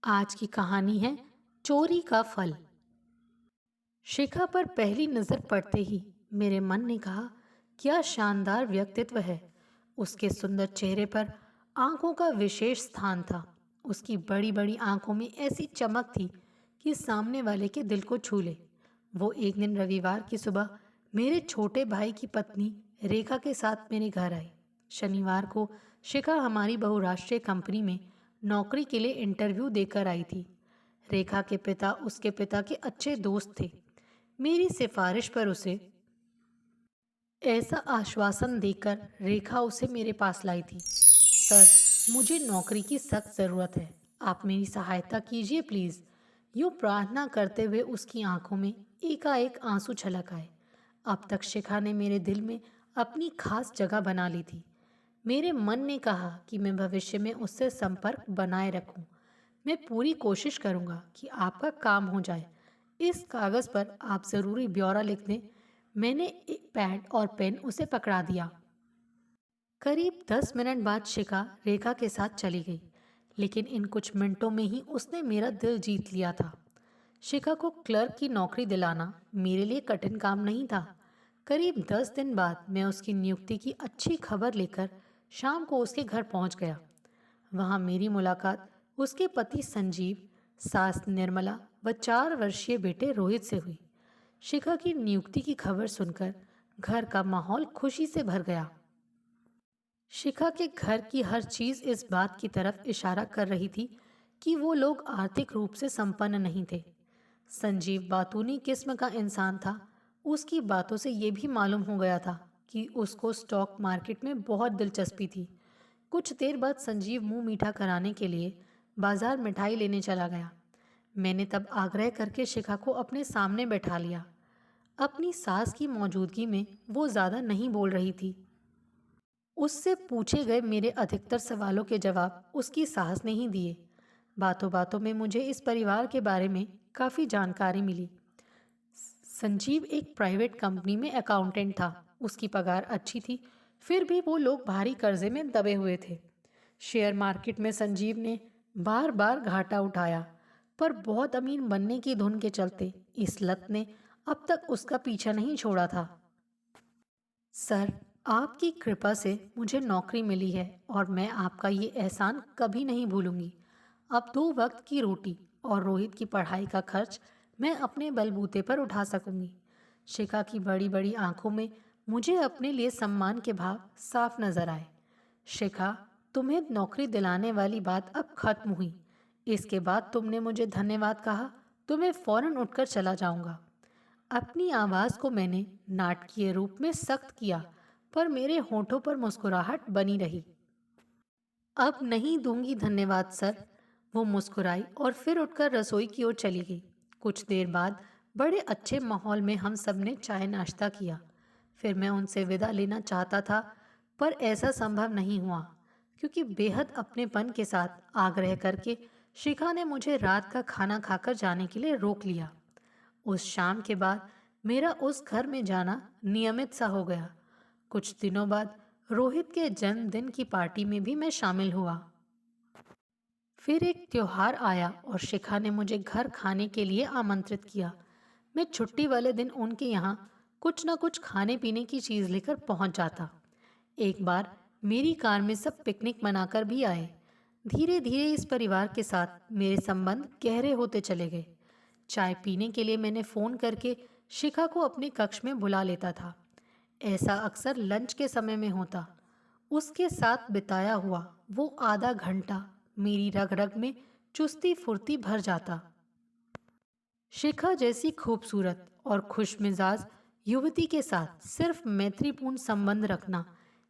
आज की कहानी है चोरी का फल। शिखा पर पहली नजर पड़ते ही मेरे मन ने कहा, क्या शानदार व्यक्तित्व है। उसके सुंदर चेहरे पर आंखों का विशेष स्थान था। उसकी बड़ी बड़ी आंखों में ऐसी चमक थी कि सामने वाले के दिल को छू ले। वो एक दिन रविवार की सुबह मेरे छोटे भाई की पत्नी रेखा के साथ मेरे घर आई। शनिवार को शिखा हमारी बहुराष्ट्रीय कंपनी में नौकरी के लिए इंटरव्यू देकर आई थी। रेखा के पिता उसके पिता के अच्छे दोस्त थे। मेरी सिफारिश पर उसे ऐसा आश्वासन देकर रेखा उसे मेरे पास लाई थी। सर, मुझे नौकरी की सख्त ज़रूरत है। आप मेरी सहायता कीजिए प्लीज़। यूँ प्रार्थना करते हुए उसकी आंखों में एकाएक आंसू छलक आए। अब तक शिखा ने मेरे दिल में अपनी खास जगह बना ली थी। मेरे मन ने कहा कि मैं भविष्य में उससे संपर्क बनाए रखूं। मैं पूरी कोशिश करूंगा कि आपका काम हो जाए। इस कागज़ पर आप ज़रूरी ब्यौरा लिख दें। मैंने एक पैड और पेन उसे पकड़ा दिया। करीब 10 मिनट बाद शिखा रेखा के साथ चली गई, लेकिन इन कुछ मिनटों में ही उसने मेरा दिल जीत लिया था। शिखा को क्लर्क की नौकरी दिलाना मेरे लिए कठिन काम नहीं था। करीब 10 दिन बाद मैं उसकी नियुक्ति की अच्छी खबर लेकर शाम को उसके घर पहुंच गया। वहां मेरी मुलाकात उसके पति संजीव, सास निर्मला व 4 वर्षीय बेटे रोहित से हुई। शिखा की नियुक्ति की खबर सुनकर घर का माहौल खुशी से भर गया। शिखा के घर की हर चीज इस बात की तरफ इशारा कर रही थी कि वो लोग आर्थिक रूप से संपन्न नहीं थे। संजीव बातूनी किस्म का इंसान था। उसकी बातों से ये भी मालूम हो गया था कि उसको स्टॉक मार्केट में बहुत दिलचस्पी थी। कुछ देर बाद संजीव मुंह मीठा कराने के लिए बाजार मिठाई लेने चला गया। मैंने तब आग्रह करके शिखा को अपने सामने बैठा लिया। अपनी सास की मौजूदगी में वो ज़्यादा नहीं बोल रही थी। उससे पूछे गए मेरे अधिकतर सवालों के जवाब उसकी सास ने ही दिए। बातों बातों में मुझे इस परिवार के बारे में काफ़ी जानकारी मिली। संजीव एक प्राइवेट कंपनी में अकाउंटेंट था। उसकी पगार अच्छी थी, फिर भी वो लोग भारी कर्जे में दबे हुए थे। शेयर मार्केट में संजीव ने बार बार घाटा उठाया, पर बहुत अमीर बनने की धुन के चलते इस लत ने अब तक उसका पीछा नहीं छोड़ा था। सर, आपकी कृपा से मुझे नौकरी मिली है और मैं आपका ये एहसान कभी नहीं भूलूंगी। अब 2 वक्त की रोटी और रोहित की पढ़ाई का खर्च मैं अपने बलबूते पर उठा सकूंगी। शिखा की बड़ी बड़ी आंखों में मुझे अपने लिए सम्मान के भाव साफ नजर आए। शिखा, तुम्हें नौकरी दिलाने वाली बात अब खत्म हुई। इसके बाद तुमने मुझे धन्यवाद कहा तो मैं फौरन उठकर चला जाऊंगा। अपनी आवाज को मैंने नाटकीय रूप में सख्त किया, पर मेरे होठों पर मुस्कुराहट बनी रही। अब नहीं दूंगी धन्यवाद सर। वो मुस्कुराई और फिर उठकर रसोई की ओर चली गई। कुछ देर बाद बड़े अच्छे माहौल में हम सब ने चाय नाश्ता किया। फिर मैं उनसे विदा लेना चाहता था, पर ऐसा संभव नहीं हुआ, क्योंकि बेहद अपनेपन के साथ आग्रह करके शिखा ने मुझे रात का खाना खाकर जाने के लिए रोक लिया। उस शाम के बाद मेरा उस घर में जाना नियमित सा हो गया। कुछ दिनों बाद रोहित के जन्मदिन की पार्टी में भी मैं शामिल हुआ। फिर एक त्योहार आया और शिखा ने मुझे घर खाने के लिए आमंत्रित किया। मैं छुट्टी वाले दिन उनके यहाँ कुछ न कुछ खाने पीने की चीज़ लेकर पहुंच जाता। एक बार मेरी कार में सब पिकनिक मनाकर भी आए। धीरे धीरे इस परिवार के साथ मेरे संबंध गहरे होते चले गए। चाय पीने के लिए मैंने फ़ोन करके शिखा को अपने कक्ष में बुला लेता था। ऐसा अक्सर लंच के समय में होता। उसके साथ बिताया हुआ वो आधा घंटा मेरी रग रग में चुस्ती फुर्ती भर जाता। शिखा जैसी खूबसूरत और खुशमिजाज युवती के साथ सिर्फ मैत्रीपूर्ण संबंध रखना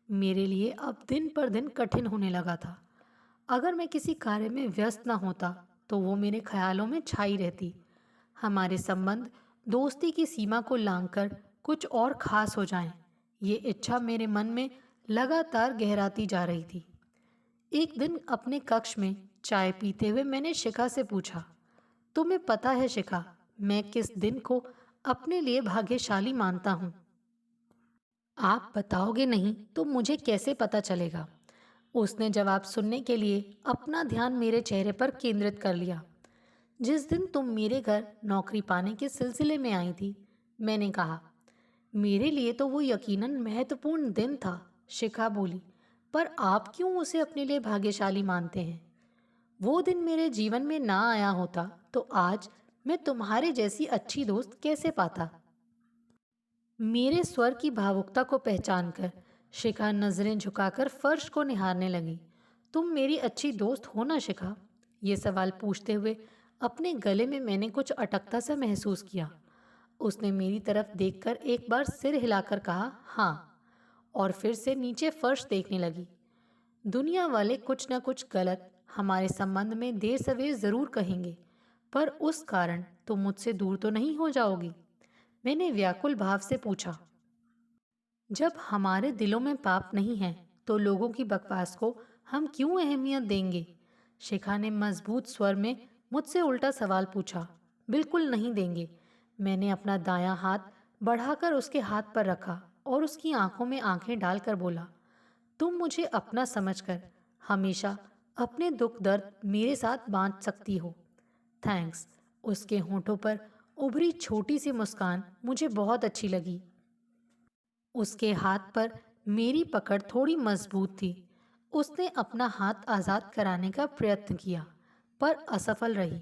मेरे लिए अब दिन पर दिन कठिन होने लगा था। अगर मैं किसी कार्य में व्यस्त न होता तो वो मेरे ख्यालों में छाई रहती। हमारे संबंध दोस्ती की सीमा को लांघकर कुछ और खास हो जाएं, ये इच्छा मेरे मन में लगातार गहराती जा रही थी। एक दिन अपने कक्ष में चाय पीते हुए मैंने शिखा से पूछा, तुम्हें पता है शिखा, मैं किस दिन को अपने लिए भाग्यशाली मानता हूँ? आप बताओगे नहीं तो मुझे कैसे पता चलेगा? उसने जवाब सुनने के लिए अपना ध्यान मेरे चेहरे पर केंद्रित कर लिया। जिस दिन तुम मेरे घर नौकरी पाने के सिलसिले में आई थी, मैंने कहा। मेरे लिए तो वो यकीनन महत्वपूर्ण दिन था, शिखा बोली। पर आप क्यों उसे अपने लिए भाग्यशाली मानते हैं? वो दिन मेरे जीवन में ना आया होता तो आज मैं तुम्हारे जैसी अच्छी दोस्त कैसे पाता? मेरे स्वर की भावुकता को पहचानकर शिखा नजरें झुकाकर फर्श को निहारने लगी। तुम मेरी अच्छी दोस्त हो ना शिखा? ये सवाल पूछते हुए अपने गले में मैंने कुछ अटकता सा महसूस किया। उसने मेरी तरफ देखकर एक बार सिर हिलाकर कहा हाँ, और फिर से नीचे फर्श देखने लगी। दुनिया वाले कुछ न कुछ गलत हमारे संबंध में देर सवेर जरूर कहेंगे, पर उस कारण तुम मुझसे दूर तो नहीं हो जाओगी? मैंने व्याकुल भाव से पूछा। जब हमारे दिलों में पाप नहीं है तो लोगों की बकवास को हम क्यों अहमियत देंगे? शिखा ने मजबूत स्वर में मुझसे उल्टा सवाल पूछा। बिल्कुल नहीं देंगे। मैंने अपना दायां हाथ बढ़ाकर उसके हाथ पर रखा और उसकी आंखों में आंखें डालकर बोला, तुम मुझे अपना समझकर हमेशा अपने दुख दर्द मेरे साथ बांट सकती हो। थैंक्स। उसके होठों पर उभरी छोटी सी मुस्कान मुझे बहुत अच्छी लगी। उसके हाथ पर मेरी पकड़ थोड़ी मजबूत थी। उसने अपना हाथ आज़ाद कराने का प्रयत्न किया, पर असफल रही।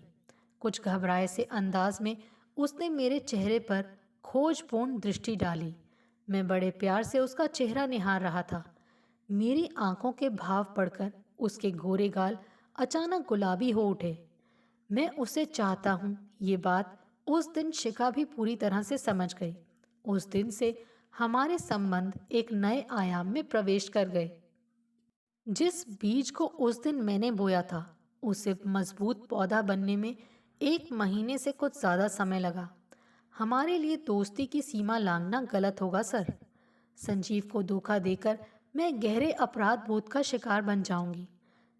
कुछ घबराए से अंदाज में उसने मेरे चेहरे पर खोजपूर्ण दृष्टि डाली। मैं बड़े प्यार से उसका चेहरा निहार रहा था। मेरी आंखों के भाव पढ़कर उसके गोरे गाल अचानक गुलाबी हो उठे। मैं उसे चाहता हूँ, ये बात उस दिन शिखा भी पूरी तरह से समझ गई। उस दिन से हमारे संबंध एक नए आयाम में प्रवेश कर गए। जिस बीज को उस दिन मैंने बोया था, उसे मजबूत पौधा बनने में 1 महीने से कुछ ज्यादा समय लगा। हमारे लिए दोस्ती की सीमा लांघना गलत होगा सर। संजीव को धोखा देकर मैं गहरे अपराध बोध का शिकार बन जाऊंगी।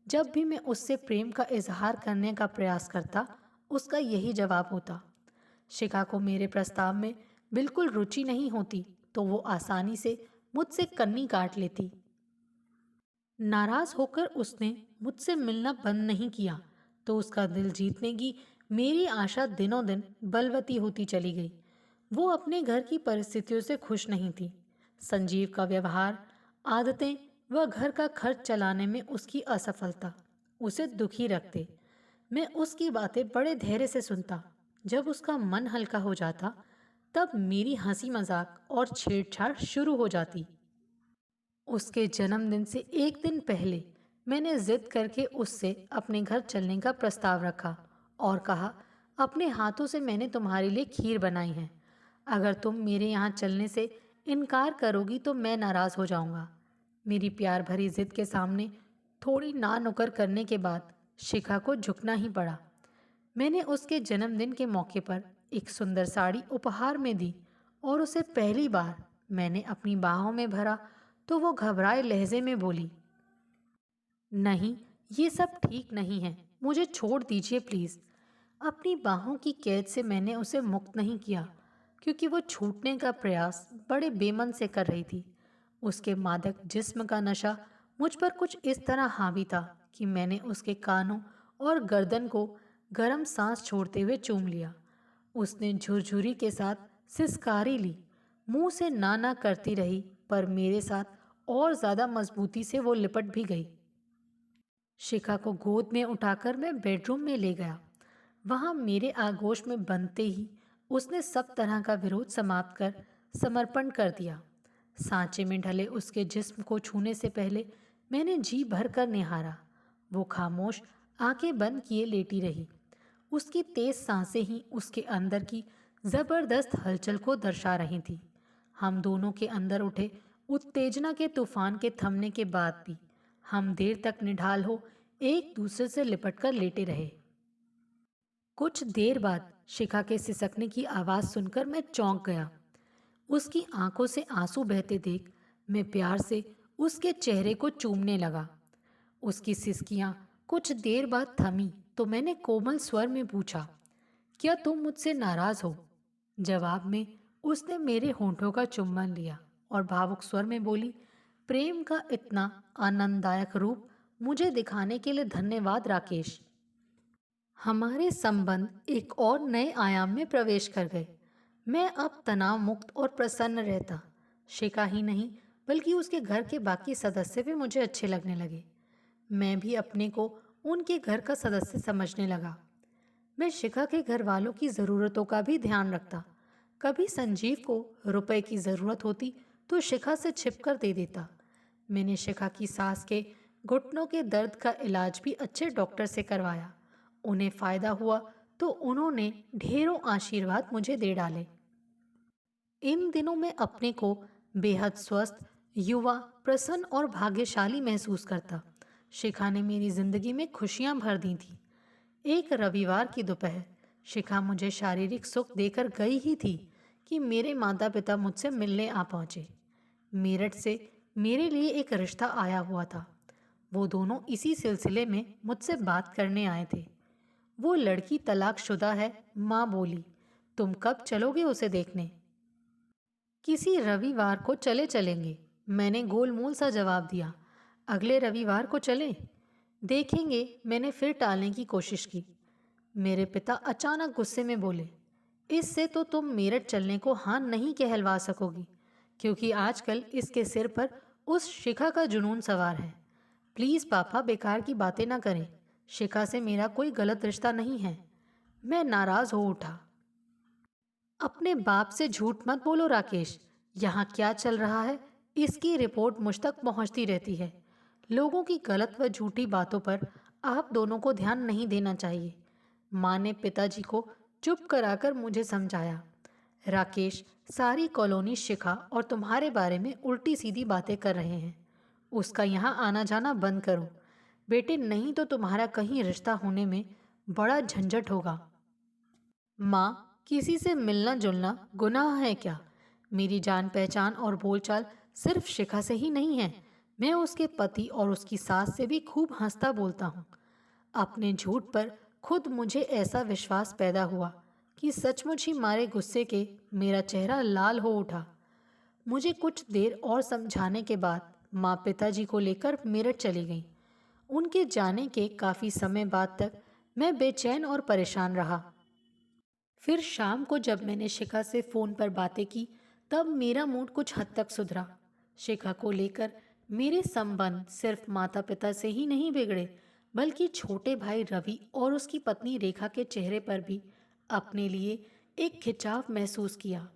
जब भी मैं उससे प्रेम का इजहार करने का प्रयास करता, उसका यही जवाब होता। शिखा को मेरे प्रस्ताव में बिल्कुल रुचि नहीं होती तो वो आसानी से मुझसे कन्नी काट लेती। नाराज होकर उसने मुझसे मिलना बंद नहीं किया तो उसका दिल जीतने की मेरी आशा दिनों दिन बलवती होती चली गई। वो अपने घर की परिस्थितियों से खुश नहीं थी। संजीव का व्यवहार, आदतें व घर का खर्च चलाने में उसकी असफलता उसे दुखी रखते। मैं उसकी बातें बड़े धैर्य से सुनता। जब उसका मन हल्का हो जाता तब मेरी हंसी मजाक और छेड़छाड़ शुरू हो जाती। उसके जन्मदिन से एक दिन पहले मैंने जिद करके उससे अपने घर चलने का प्रस्ताव रखा और कहा, अपने हाथों से मैंने तुम्हारे लिए खीर बनाई है। अगर तुम मेरे यहाँ चलने से इनकार करोगी तो मैं नाराज हो जाऊंगा। मेरी प्यार भरी जिद के सामने थोड़ी ना नुकर करने के बाद शिखा को झुकना ही पड़ा। मैंने उसके जन्मदिन के मौके पर एक सुंदर साड़ी उपहार में दी और उसे पहली बार मैंने अपनी बाहों में भरा तो वो घबराए लहजे में बोली, नहीं, ये सब ठीक नहीं है, मुझे छोड़ दीजिए प्लीज़। अपनी बाहों की कैद से मैंने उसे मुक्त नहीं किया क्योंकि वो छूटने का प्रयास बड़े बेमन से कर रही थी। उसके मादक जिस्म का नशा मुझ पर कुछ इस तरह हावी था कि मैंने उसके कानों और गर्दन को गर्म सांस छोड़ते हुए चूम लिया। उसने झुरझुरी के साथ सिसकारी ली। मुंह से ना ना करती रही, पर मेरे साथ और ज्यादा मजबूती से वो लिपट भी गई। शिखा को गोद में उठाकर मैं बेडरूम में ले गया। वहां मेरे आगोश में बनते ही उसने सब तरह का विरोध समाप्त कर समर्पण कर दिया। सांचे में ढले उसके जिस्म को छूने से पहले मैंने जी भर कर निहारा। वो खामोश आंखें बंद किए लेटी रही। उसकी तेज सांसें ही उसके अंदर की जबरदस्त हलचल को दर्शा रही थी। हम दोनों के अंदर उठे उत्तेजना के तूफान के थमने के बाद भी हम देर तक निढाल हो एक दूसरे से लिपट कर लेटे रहे। कुछ देर बाद शिखा के सिसकने की आवाज सुनकर मैं चौंक गया। उसकी आंखों से आंसू बहते देख मैं प्यार से उसके चेहरे को चूमने लगा। उसकी सिसकियां कुछ देर बाद थमी तो मैंने कोमल स्वर में पूछा, क्या तुम मुझसे नाराज हो? जवाब में उसने मेरे होंठों का चुम्बन लिया और भावुक स्वर में बोली, प्रेम का इतना आनंददायक रूप मुझे दिखाने के लिए धन्यवाद राकेश। हमारे संबंध एक और नए आयाम में प्रवेश कर गए। मैं अब तनाव मुक्त और प्रसन्न रहता। शिखा ही नहीं बल्कि उसके घर के बाकी सदस्य भी मुझे अच्छे लगने लगे। मैं भी अपने को उनके घर का सदस्य समझने लगा। मैं शिखा के घर वालों की ज़रूरतों का भी ध्यान रखता। कभी संजीव को रुपए की ज़रूरत होती तो शिखा से छिपकर दे देता। मैंने शिखा की सास के घुटनों के दर्द का इलाज भी अच्छे डॉक्टर से करवाया। उन्हें फ़ायदा हुआ तो उन्होंने ढेरों आशीर्वाद मुझे दे डाले। इन दिनों मैं अपने को बेहद स्वस्थ, युवा, प्रसन्न और भाग्यशाली महसूस करता। शिखा ने मेरी जिंदगी में खुशियां भर दी थी। एक रविवार की दोपहर शिखा मुझे शारीरिक सुख देकर गई ही थी कि मेरे माता पिता मुझसे मिलने आ पहुंचे। मेरठ से मेरे लिए एक रिश्ता आया हुआ था। वो दोनों इसी सिलसिले में मुझसे बात करने आए थे। वो लड़की तलाकशुदा है, माँ बोली। तुम कब चलोगे उसे देखने? किसी रविवार को चलेंगे। मैंने गोलमोल सा जवाब दिया। अगले रविवार को चलें? देखेंगे। मैंने फिर टालने की कोशिश की। मेरे पिता अचानक गुस्से में बोले, इससे तो तुम मेरठ चलने को हाँ नहीं कहलवा सकोगी, क्योंकि आजकल इसके सिर पर उस शिखा का जुनून सवार है। प्लीज़ पापा, बेकार की बातें ना करें। शिखा से मेरा कोई गलत रिश्ता नहीं है। मैं नाराज़ हो उठा। अपने बाप से झूठ मत बोलो राकेश। यहाँ क्या चल रहा है इसकी रिपोर्ट मुझ तक पहुँचती रहती है। लोगों की गलत व झूठी बातों पर आप दोनों को ध्यान नहीं देना चाहिए। माँ ने पिताजी को चुप कराकर मुझे समझाया। राकेश, सारी कॉलोनी शिखा और तुम्हारे बारे में उल्टी सीधी बातें कर रहे हैं। उसका यहाँ आना जाना बंद करो बेटे, नहीं तो तुम्हारा कहीं रिश्ता होने में बड़ा झंझट होगा। माँ, किसी से मिलना जुलना गुनाह है क्या? मेरी जान पहचान और बोलचाल सिर्फ शिखा से ही नहीं है। मैं उसके पति और उसकी सास से भी खूब हंसता बोलता हूँ। अपने झूठ पर खुद मुझे ऐसा विश्वास पैदा हुआ कि सचमुच ही मारे गुस्से के मेरा चेहरा लाल हो उठा। मुझे कुछ देर और समझाने के बाद माँ पिताजी को लेकर मेरठ चली गई। उनके जाने के काफ़ी समय बाद तक मैं बेचैन और परेशान रहा। फिर शाम को जब मैंने शिखा से फ़ोन पर बातें की तब मेरा मूड कुछ हद तक सुधरा। शिखा को लेकर मेरे संबंध सिर्फ माता पिता से ही नहीं बिगड़े, बल्कि छोटे भाई रवि और उसकी पत्नी रेखा के चेहरे पर भी अपने लिए एक खिंचाव महसूस किया।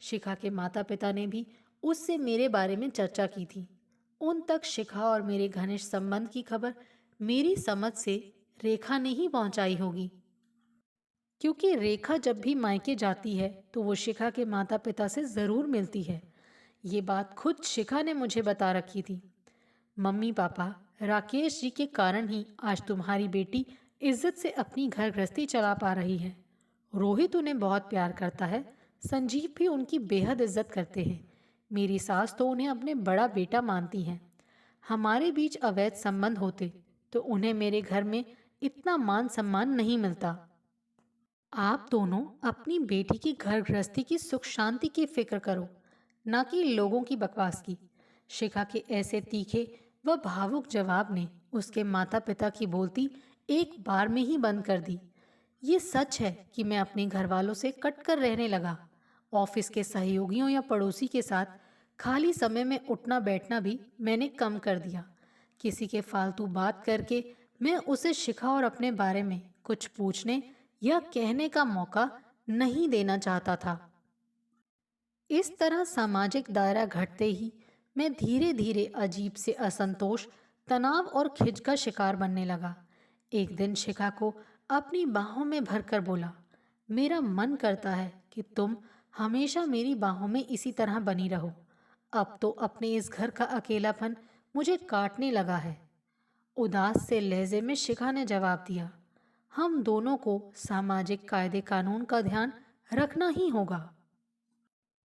शिखा के माता पिता ने भी उससे मेरे बारे में चर्चा की थी। उन तक शिखा और मेरे घनिष्ठ संबंध की खबर मेरी समझ से रेखा ने ही पहुंचाई होगी, क्योंकि रेखा जब भी मायके जाती है तो वो शिखा के माता पिता से ज़रूर मिलती है। ये बात खुद शिखा ने मुझे बता रखी थी। मम्मी पापा, राकेश जी के कारण ही आज तुम्हारी बेटी इज्जत से अपनी घर गृहस्थी चला पा रही है। रोहित उन्हें बहुत प्यार करता है। संजीव भी उनकी बेहद इज्जत करते हैं। मेरी सास तो उन्हें अपने बड़ा बेटा मानती हैं। हमारे बीच अवैध संबंध होते तो उन्हें मेरे घर में इतना मान सम्मान नहीं मिलता। आप दोनों अपनी बेटी की घर गृहस्थी की सुख शांति की फिक्र करो, ना कि लोगों की बकवास की। शिखा के ऐसे तीखे व भावुक जवाब ने उसके माता पिता की बोलती एक बार में ही बंद कर दी। ये सच है कि मैं अपने घर वालों से कटकर रहने लगा। ऑफिस के सहयोगियों या पड़ोसी के साथ खाली समय में उठना बैठना भी मैंने कम कर दिया। किसी के फालतू बात करके मैं उसे शिखा और अपने बारे में कुछ पूछने या कहने का मौका नहीं देना चाहता था। इस तरह सामाजिक दायरा घटते ही मैं धीरे धीरे अजीब से असंतोष, तनाव और खिंच का शिकार बनने लगा। एक दिन शिखा को अपनी बाहों में भरकर बोला, मेरा मन करता है कि तुम हमेशा मेरी बाहों में इसी तरह बनी रहो। अब तो अपने इस घर का अकेलापन मुझे काटने लगा है। उदास से लहजे में शिखा ने जवाब दिया, हम दोनों को सामाजिक कायदे कानून का ध्यान रखना ही होगा।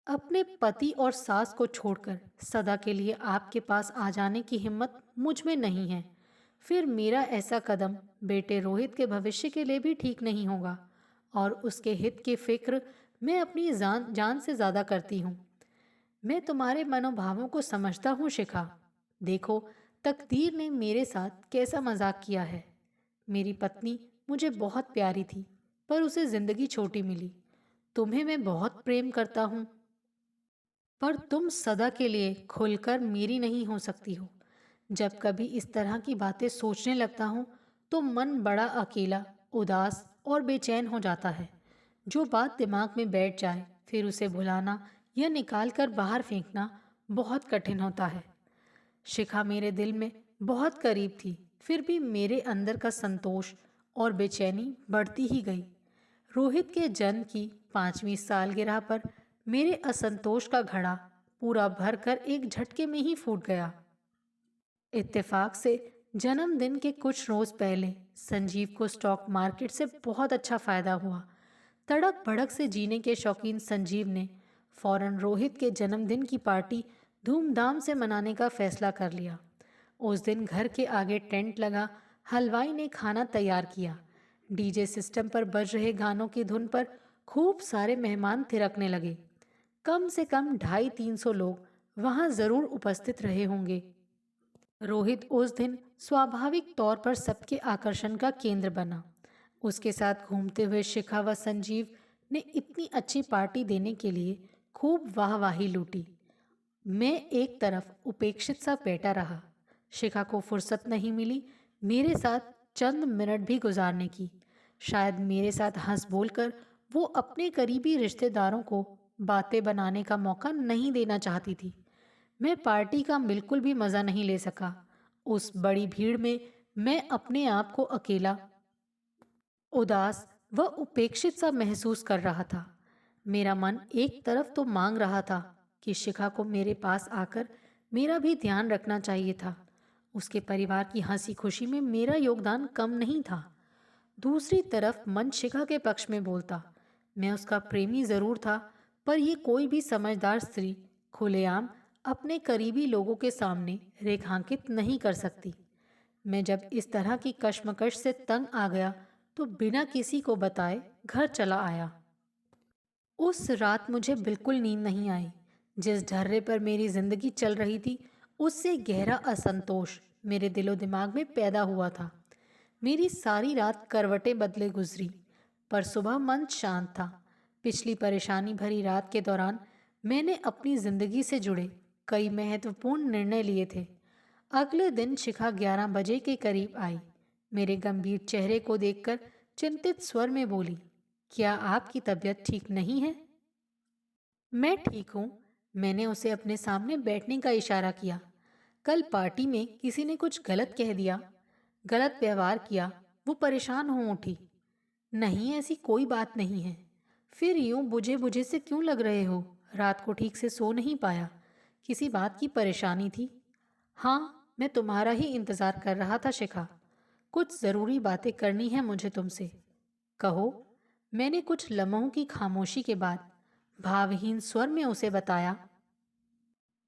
अपने पति और सास को छोड़कर सदा के लिए आपके पास आ जाने की हिम्मत मुझ में नहीं है। फिर मेरा ऐसा कदम बेटे रोहित के भविष्य के लिए भी ठीक नहीं होगा और उसके हित की फिक्र मैं अपनी जान से ज़्यादा करती हूँ। मैं तुम्हारे मनोभावों को समझता हूँ शिखा। देखो, तकदीर ने मेरे साथ कैसा मजाक किया है। मेरी पत्नी मुझे बहुत प्यारी थी, पर उसे जिंदगी छोटी मिली। तुम्हें मैं बहुत प्रेम करता हूँ, पर तुम सदा के लिए खुलकर मेरी नहीं हो सकती हो। जब कभी इस तरह की बातें सोचने लगता हूँ तो मन बड़ा अकेला, उदास और बेचैन हो जाता है। जो बात दिमाग में बैठ जाए फिर उसे भुलाना या निकाल कर बाहर फेंकना बहुत कठिन होता है। शिखा मेरे दिल में बहुत करीब थी, फिर भी मेरे अंदर का संतोष और बेचैनी बढ़ती ही गई। रोहित के जन्म की 5वीं सालगिरह पर मेरे असंतोष का घड़ा पूरा भरकर एक झटके में ही फूट गया। इत्तेफाक से जन्मदिन के कुछ रोज पहले संजीव को स्टॉक मार्केट से बहुत अच्छा फायदा हुआ। तड़क भड़क से जीने के शौकीन संजीव ने फौरन रोहित के जन्मदिन की पार्टी धूमधाम से मनाने का फैसला कर लिया। उस दिन घर के आगे टेंट लगा, हलवाई ने खाना तैयार किया। डीजे सिस्टम पर बज रहे गानों की धुन पर खूब सारे मेहमान थिरकने लगे। कम से कम 250-300 लोग वहां जरूर उपस्थित रहे होंगे। रोहित उस दिन स्वाभाविक तौर पर सबके आकर्षण का केंद्र बना। उसके साथ घूमते हुए शिखा व संजीव ने इतनी अच्छी पार्टी देने के लिए खूब वाहवाही लूटी। मैं एक तरफ उपेक्षित सा बैठा रहा। शिखा को फुर्सत नहीं मिली मेरे साथ चंद मिनट भी गुजारने की। शायद मेरे साथ हंस बोलकर वो अपने करीबी रिश्तेदारों को बातें बनाने का मौका नहीं देना चाहती थी। मैं पार्टी का बिल्कुल भी मजा नहीं ले सका। उस बड़ी भीड़ में मैं अपने आप को अकेला, उदास व उपेक्षित सा महसूस कर रहा था। मेरा मन एक तरफ तो मांग रहा था कि शिखा को मेरे पास आकर मेरा भी ध्यान रखना चाहिए था। उसके परिवार की हंसी खुशी में मेरा योगदान कम नहीं था। दूसरी तरफ मन शिखा के पक्ष में बोलता। मैं उसका प्रेमी जरूर था, पर ये कोई भी समझदार स्त्री खुलेआम अपने करीबी लोगों के सामने रेखांकित नहीं कर सकती। मैं जब इस तरह की कश्मकश से तंग आ गया तो बिना किसी को बताए घर चला आया। उस रात मुझे बिल्कुल नींद नहीं आई। जिस ढर्रे पर मेरी जिंदगी चल रही थी उससे गहरा असंतोष मेरे दिलो दिमाग में पैदा हुआ था। मेरी सारी रात करवटें बदले गुजरी, पर सुबह मन शांत था। पिछली परेशानी भरी रात के दौरान मैंने अपनी जिंदगी से जुड़े कई महत्वपूर्ण निर्णय लिए थे। अगले दिन शिखा 11 बजे के करीब आई। मेरे गंभीर चेहरे को देखकर चिंतित स्वर में बोली, क्या आपकी तबीयत ठीक नहीं है? मैं ठीक हूँ। मैंने उसे अपने सामने बैठने का इशारा किया। कल पार्टी में किसी ने कुछ गलत कह दिया, गलत व्यवहार किया। वो परेशान हो उठी। नहीं, ऐसी कोई बात नहीं है। फिर यूं बुझे बुझे से क्यों लग रहे हो? रात को ठीक से सो नहीं पाया? किसी बात की परेशानी थी? हाँ, मैं तुम्हारा ही इंतजार कर रहा था शिखा। कुछ जरूरी बातें करनी है मुझे तुमसे। कहो। मैंने कुछ लम्हों की खामोशी के बाद भावहीन स्वर में उसे बताया,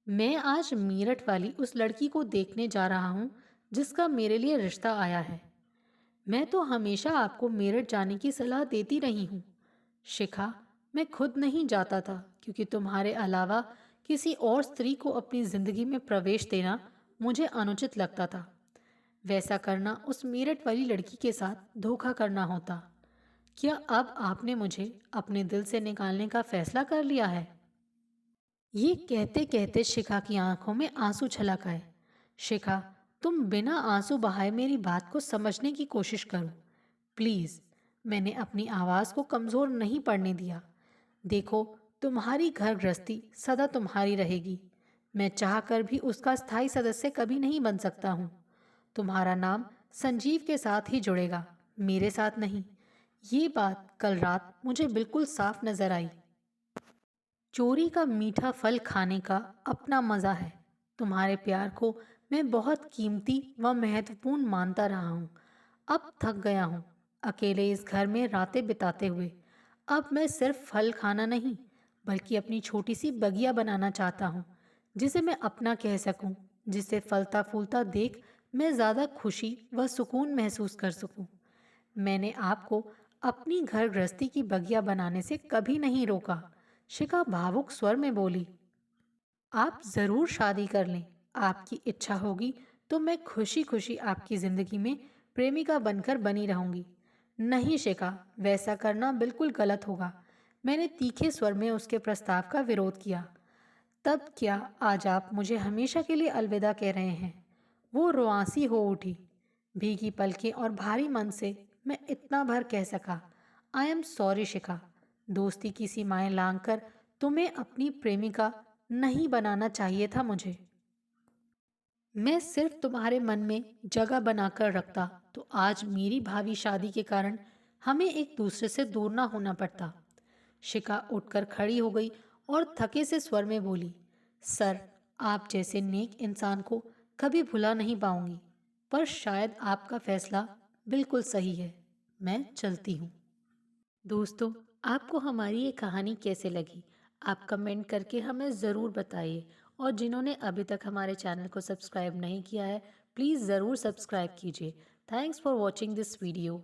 मैं आज मीरठ वाली उस लड़की को देखने जा रहा हूँ जिसका मेरे लिए रिश्ता आया है। मैं तो हमेशा आपको मेरठ जाने की सलाह देती रही हूँ शिखा। मैं खुद नहीं जाता था क्योंकि तुम्हारे अलावा किसी और स्त्री को अपनी जिंदगी में प्रवेश देना मुझे अनुचित लगता था। वैसा करना उस मेरठ वाली लड़की के साथ धोखा करना होता। क्या अब आपने मुझे अपने दिल से निकालने का फैसला कर लिया है? ये कहते कहते शिखा की आंखों में आंसू छलक आए। शिखा, तुम बिना आंसू बहाए मेरी बात को समझने की कोशिश करो प्लीज। मैंने अपनी आवाज को कमजोर नहीं पड़ने दिया। देखो, तुम्हारी घर गृहस्थी सदा तुम्हारी रहेगी। मैं चाहकर भी उसका स्थायी सदस्य कभी नहीं बन सकता हूँ। तुम्हारा नाम संजीव के साथ ही जुड़ेगा, मेरे साथ नहीं। ये बात कल रात मुझे बिल्कुल साफ नजर आई। चोरी का मीठा फल खाने का अपना मजा है। तुम्हारे प्यार को मैं बहुत कीमती व महत्वपूर्ण मानता रहा हूँ। अब थक गया हूँ अकेले इस घर में रातें बिताते हुए। अब मैं सिर्फ फल खाना नहीं, बल्कि अपनी छोटी सी बगिया बनाना चाहता हूँ जिसे मैं अपना कह सकूँ, जिसे फलता फूलता देख मैं ज़्यादा खुशी व सुकून महसूस कर सकूँ। मैंने आपको अपनी घर गृहस्थी की बगिया बनाने से कभी नहीं रोका, शिखा भावुक स्वर में बोली। आप ज़रूर शादी कर लें। आपकी इच्छा होगी तो मैं खुशी खुशी आपकी ज़िंदगी में प्रेमिका बनकर बनी रहूंगी। नहीं शिखा, वैसा करना बिल्कुल गलत होगा। मैंने तीखे स्वर में उसके प्रस्ताव का विरोध किया। तब क्या आज आप मुझे हमेशा के लिए अलविदा कह रहे हैं? वो रुआंसी हो उठी। भीगी पलकें और भारी मन से मैं इतना भर कह सका, आई एम सॉरी शिखा। दोस्ती की सीमाएं लांघकर तुम्हें अपनी प्रेमिका नहीं बनाना चाहिए था मुझे। मैं सिर्फ तुम्हारे मन में जगह बनाकर रखता तो आज मेरी भावी शादी के कारण हमें एक दूसरे से दूर ना होना पड़ता। शिखा उठकर खड़ी हो गई और थके से स्वर में बोली, सर, आप जैसे नेक इंसान को कभी भुला नहीं पाऊंगी, पर शायद आपका फैसला बिल्कुल सही है। मैं चलती हूँ। दोस्तों, आपको हमारी ये कहानी कैसे लगी? आप कमेंट करके हमें ज़रूर बताइए। और जिन्होंने अभी तक हमारे चैनल को सब्सक्राइब नहीं किया है, प्लीज़ ज़रूर सब्सक्राइब कीजिए। Thanks for watching this video.